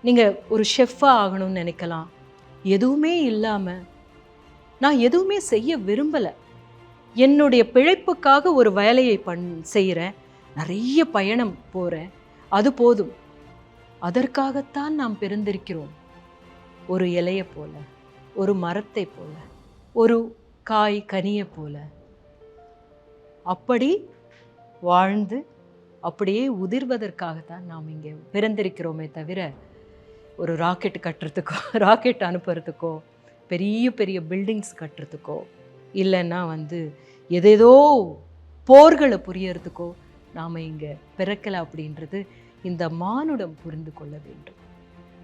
நீங்கள் ஒரு ஷெஃப்பாக ஆகணும்னு நினைக்கலாம். எதுவுமே இல்லாமல் நான் எதுவுமே செய்ய விரும்பலை, என்னுடைய பிழைப்புக்காக ஒரு வேலையை செய்கிறேன், நிறைய பயணம் போகிறேன், அது போதும். அதற்காகத்தான் நாம் பிறந்திருக்கிறோம். ஒரு இலையை போல, ஒரு மரத்தை போல, ஒரு காய் கனியை போல அப்படி வாழ்ந்து அப்படியே உதிர்வதற்காகத்தான் நாம் இங்கே பிறந்திருக்கிறோமே தவிர ஒரு ராக்கெட் கட்டுறதுக்கோ, ராக்கெட் அனுப்புறதுக்கோ, பெரிய பெரிய பில்டிங்ஸ் கட்டுறதுக்கோ, இல்லைன்னா எதேதோ போர்களை புரியறதுக்கோ நாம் இங்கே பிறக்கலை அப்படின்றது இந்த மானுடம் புரிந்து கொள்ள வேண்டும்.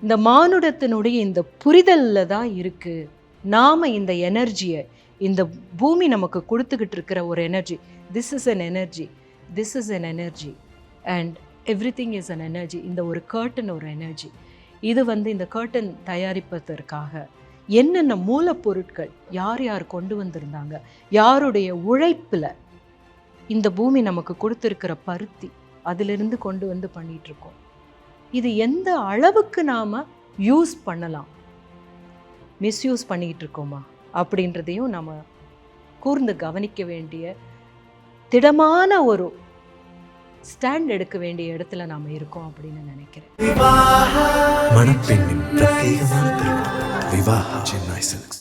இந்த மானுடத்தினுடைய இந்த புரிதலில் தான் இருக்குது. நாம் இந்த எனர்ஜியை, இந்த பூமி நமக்கு கொடுத்துக்கிட்டு இருக்கிற ஒரு energy, this is an energy, this is an energy and every thing is an energy. இந்த ஒரு கர்டன் ஒரு எனர்ஜி. இது இந்த கர்டன் தயாரிப்பதற்காக என்னென்ன மூலப்பொருட்கள் யார் யார் கொண்டு வந்திருந்தாங்க, யாருடைய உழைப்பில் இந்த பூமி நமக்கு கொடுத்துருக்கிற பருத்தி, அதிலிருந்து கொண்டு பண்ணிகிட்ருக்கோம். இது எந்த அளவுக்கு நாம் யூஸ் பண்ணலாம், மிஸ்யூஸ் பண்ணிக்கிட்டு இருக்கோமா அப்படின்றதையும் நம்ம கூர்ந்து கவனிக்க வேண்டிய, திடமான ஒரு ஸ்டாண்ட் எடுக்க வேண்டிய இடத்துல நாம் இருக்கோம் அப்படின்னு நினைக்கிறேன். மணப்பெண்ணின் பிரத்யேகமான திருமணம் விவாஹா சென்னை சில்க்ஸ்.